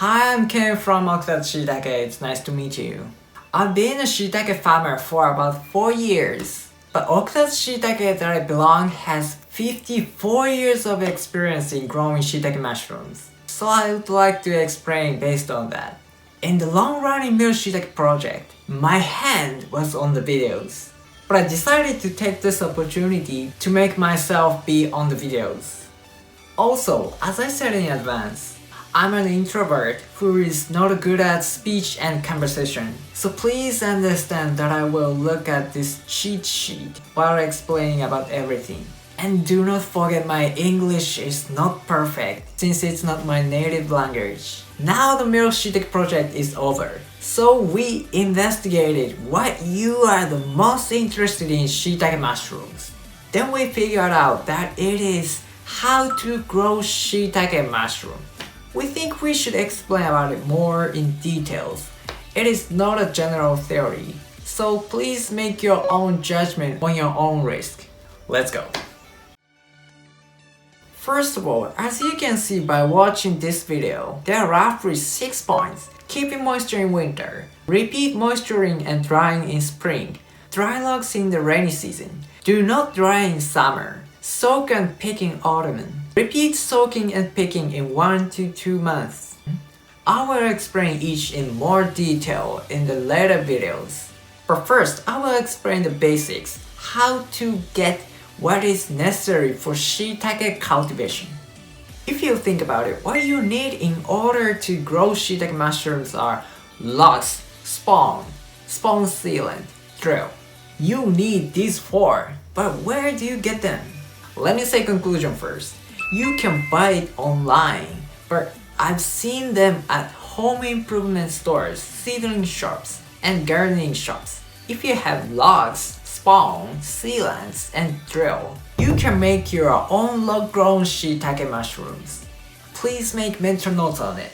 Hi, I'm Ken from Shitake. It's nice to meet you. I've been a shiitake farmer for about 4 years, but Shitake that I belong has 54 years of experience in growing shiitake mushrooms. So I would like to explain based on that. In the long-running mill shiitake project, my hand was on the videos, but I decided to take this opportunity to make myself be on the videos. Also, as I said in advance, I'm an introvert who is not good at speech and conversation, so please understand that I will look at this cheat sheet while explaining about everything. And do not forget my English is not perfect since it's not my native language. Now the Mill Shiitake project is over, so we investigated what you are the most interested in shiitake mushrooms. Then we figured out that it is how to grow shiitake mushroom. We think we should explain about it more in details. It is not a general theory, so please make your own judgment on your own risk. Let's go. First of all, as you can see by watching this video, there are roughly 6 points. Keeping moisture in winter, repeat moisturing and drying in spring, dry logs in the rainy season, do not dry in summer, soak and pick in autumn. Repeat soaking and picking in 1 to 2 months. I will explain each in more detail in the later videos. But first, I will explain the basics, how to get what is necessary for shiitake cultivation. If you think about it, what you need in order to grow shiitake mushrooms are logs, spawn sealant, drill. You need these 4, but where do you get them? Let me say conclusion first. You can buy it online, but I've seen them at home improvement stores, seedling shops, and gardening shops. If you have logs, spawn, sealants, and drill, you can make your own log-grown shiitake mushrooms. Please make mental notes on it.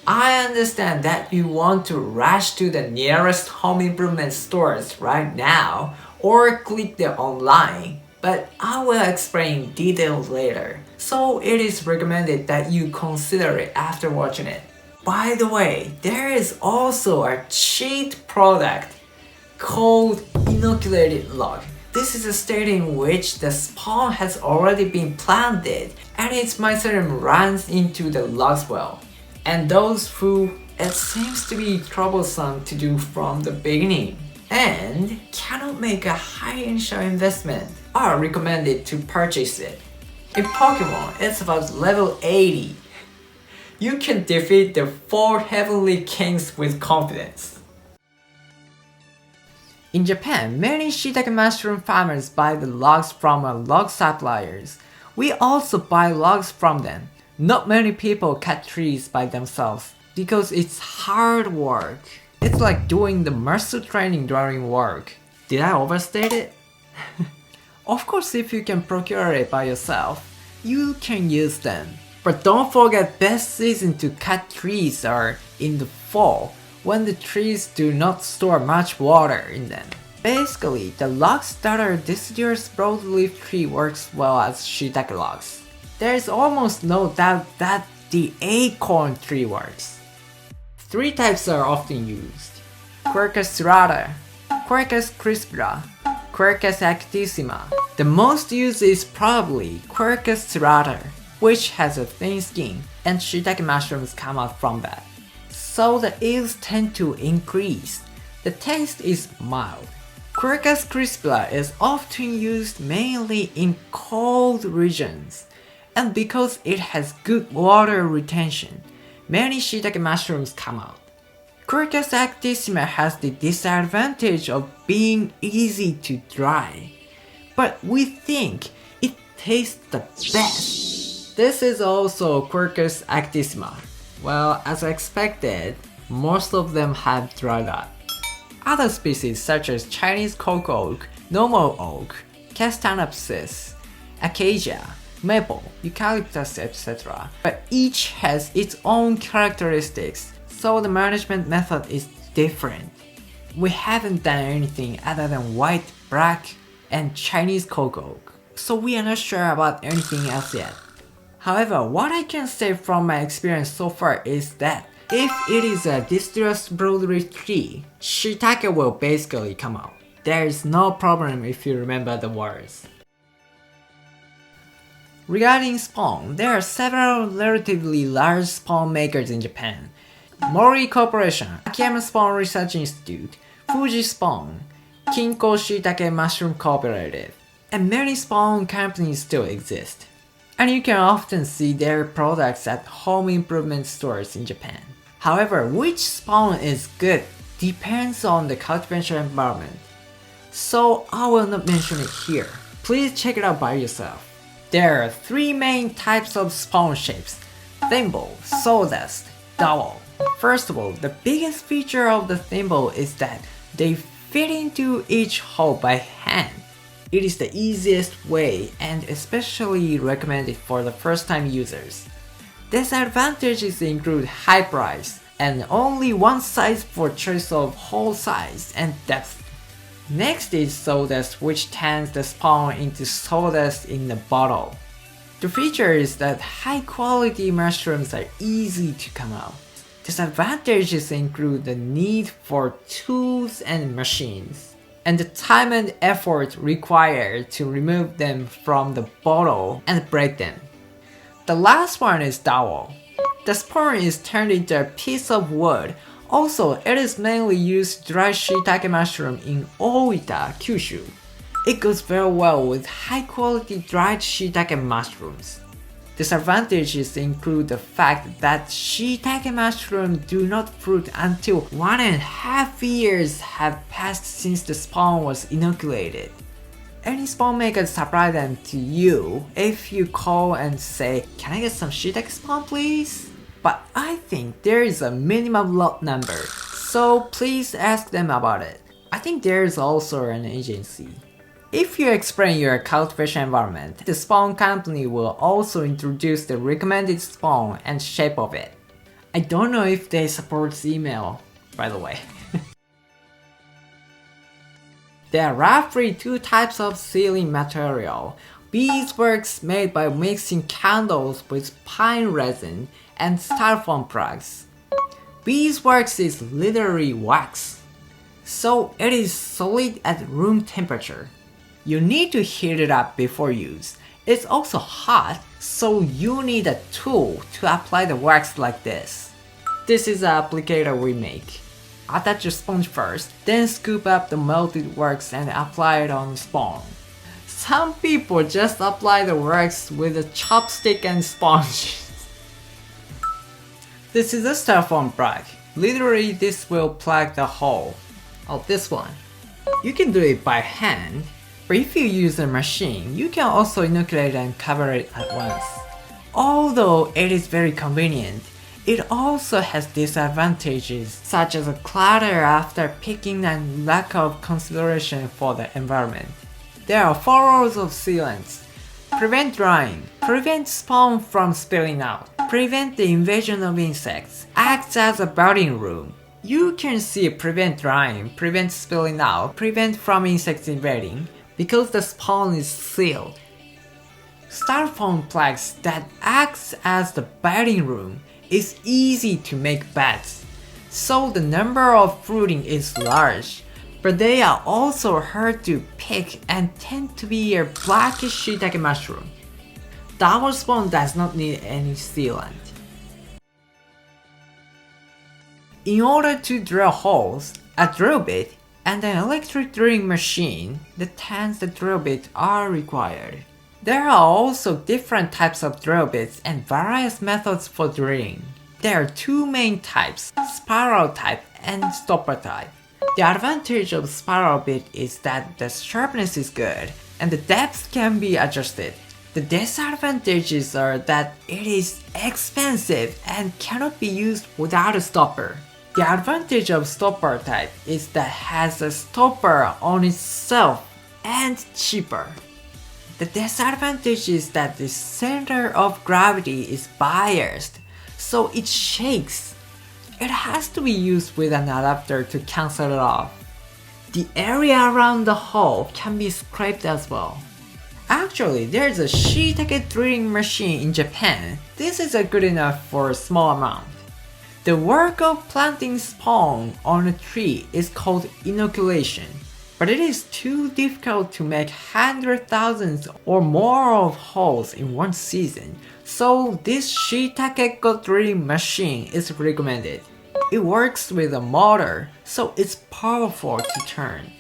I understand that you want to rush to the nearest home improvement stores right now or click the online, but I will explain details later, so it is recommended that you consider it after watching it. By the way, there is also a cheat product called inoculated log. This is a state in which the spawn has already been planted and its mycelium runs into the log's well. And those who it seems to be troublesome to do from the beginning and cannot make a high initial investment are recommended to purchase it. In Pokemon, it's about level 80. You can defeat the 4 heavenly kings with confidence. In Japan, many shiitake mushroom farmers buy the logs from log suppliers. We also buy logs from them. Not many people cut trees by themselves because it's hard work. It's like doing the muscle training during work. Did I overstate it? Of course, if you can procure it by yourself, you can use them. But don't forget, best season to cut trees are in the fall, when the trees do not store much water in them. Basically, the logs that are deciduous broadleaf tree works well as Shitake logs. There is almost no doubt that the acorn tree works. 3 types are often used: Quercus serrata, Quercus crispra, Quercus actissima. The most used is probably Quercus serrata, which has a thin skin, and shiitake mushrooms come out from that. So the yields tend to increase. The taste is mild. Quercus crispra is often used mainly in cold regions, and because it has good water retention, many shiitake mushrooms come out. Quercus actissima has the disadvantage of being easy to dry, but we think it tastes the best. This is also Quercus actissima. Well, as expected, most of them have dried up. Other species such as Chinese cork oak, normal oak, castanopsis, acacia, maple, eucalyptus, etc. But each has its own characteristics, so the management method is different. We haven't done anything other than white, black, and Chinese cork oak, so we are not sure about anything else yet. However, what I can say from my experience so far is that If it is a distressed broadleaf tree, shiitake will basically come out. There is no problem if you remember the words. Regarding spawn, there are several relatively large spawn makers in Japan. Mori Corporation, Akiyama Spawn Research Institute, Fuji Spawn, Kinko Shiitake Mushroom Cooperative, and many spawn companies still exist. And you can often see their products at home improvement stores in Japan. However, which spawn is good depends on the cultivation environment. So I will not mention it here. Please check it out by yourself. There are three main types of spawn shapes: thimble, sawdust, dowel. First of all, the biggest feature of the thimble is that they fit into each hole by hand. It is the easiest way and especially recommended for the first time users. Disadvantages include high price and only one size for choice of hole size and depth. Next is sawdust, which turns the spawn into sawdust in a bottle. The feature is that high quality mushrooms are easy to come out. Disadvantages include the need for tools and machines, and the time and effort required to remove them from the bottle and break them. The last one is dowel. The spawn is turned into a piece of wood. Also, it is mainly used to dry shiitake mushroom in Oita, Kyushu. It goes very well with high quality dried shiitake mushrooms. Disadvantages include the fact that shiitake mushrooms do not fruit until 1.5 years have passed since the spawn was inoculated. Any spawn makers supply them to you if you call and say, "Can I get some shiitake spawn please?" But I think there is a minimum lot number, so please ask them about it. I think there is also an agency. If you explain your cultivation environment, the spawn company will also introduce the recommended spawn and shape of it. I don't know if they support email, by the way. There are roughly two types of sealing material: beeswax made by mixing candles with pine resin, and styrofoam plugs. Beeswax is literally wax, so it is solid at room temperature. You need to heat it up before use. It's also hot, so you need a tool to apply the wax like this. This is the applicator we make. Attach a sponge first, then scoop up the melted wax and apply it on the spawn. Some people just apply the wax with a chopstick and sponge. This is a styrofoam plug. Literally, this will plug the hole. Oh, this one. You can do it by hand, but if you use a machine, you can also inoculate and cover it at once. Although it is very convenient, it also has disadvantages such as a clutter after picking and lack of consideration for the environment. There are 4 rows of sealants. Prevent drying, prevent spawn from spilling out, prevent the invasion of insects, acts as a budding room. You can see prevent drying, prevent spilling out, prevent from insects invading, because the spawn is sealed. Styrofoam plugs that acts as the budding room is easy to make beds, so the number of fruiting is large, but they are also hard to pick and tend to be a blackish shiitake mushroom. Double spawn does not need any sealant. In order to drill holes, a drill bit and an electric drilling machine that turns the drill bit are required. There are also different types of drill bits and various methods for drilling. There are 2 main types, spiral type and stopper type. The advantage of spiral bit is that the sharpness is good and the depth can be adjusted. The disadvantages are that it is expensive and cannot be used without a stopper. The advantage of stopper type is that it has a stopper on itself and cheaper. The disadvantage is that the center of gravity is biased, so it shakes. It has to be used with an adapter to cancel it off. The area around the hole can be scraped as well. Actually, there's a Shiitake drilling machine in Japan. This is good enough for a small amount. The work of planting spawn on a tree is called inoculation, but it is too difficult to make hundreds, thousands or more of holes in one season, so this Shiitake drilling machine is recommended. It works with a motor, so it's powerful to turn.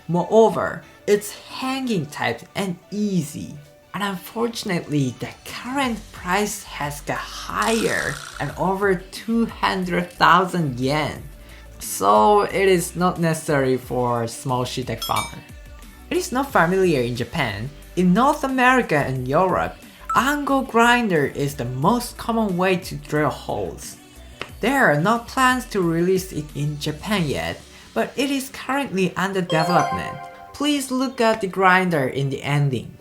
Moreover, it's hanging type and easy. And unfortunately, the current price has got higher and over 200,000 yen. So it is not necessary for small shiitake farmer. It is not familiar in Japan. In North America and Europe, angle grinder is the most common way to drill holes. There are no plans to release it in Japan yet, but it is currently under development. Please look at the grinder in the ending.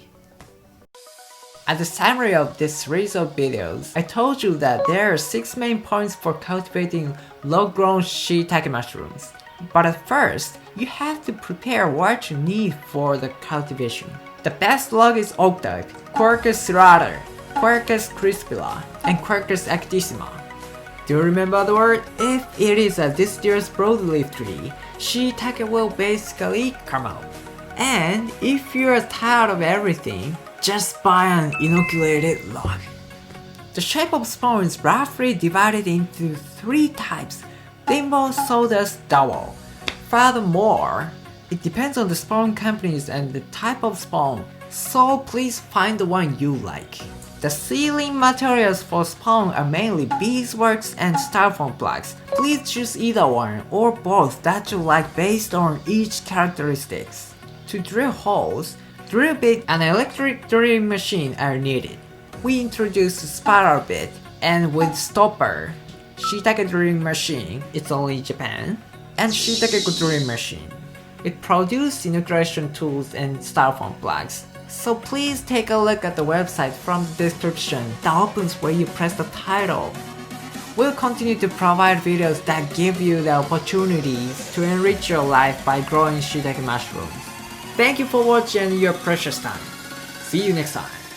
At the summary of this series of videos, I told you that there are 6 main points for cultivating low-grown shiitake mushrooms. But at first, you have to prepare what you need for the cultivation. The best log is oak oak, Quercus serrata, Quercus crispilla, and Quercus actissima. Do you remember the word? If it is a deciduous broadleaf tree, shiitake will basically come out. And if you are tired of everything, just buy an inoculated log. The shape of spawn is roughly divided into 3 types: bimbo, sawdust, dowel. Furthermore, it depends on the spawn companies and the type of spawn, so please find the one you like. The sealing materials for spawn are mainly beeswax and styrofoam blocks. Please choose either one or both that you like based on each characteristics. To drill holes, drill bit and electric drilling machine are needed. We introduced spiral bit and with stopper, Shiitake drilling machine, it's only Japan, and Shiitake drilling machine. It produces inoculation tools and styrofoam blocks. So please take a look at the website from the description that opens where you press the title. We'll continue to provide videos that give you the opportunities to enrich your life by growing shiitake mushrooms. Thank you for watching your precious time. See you next time.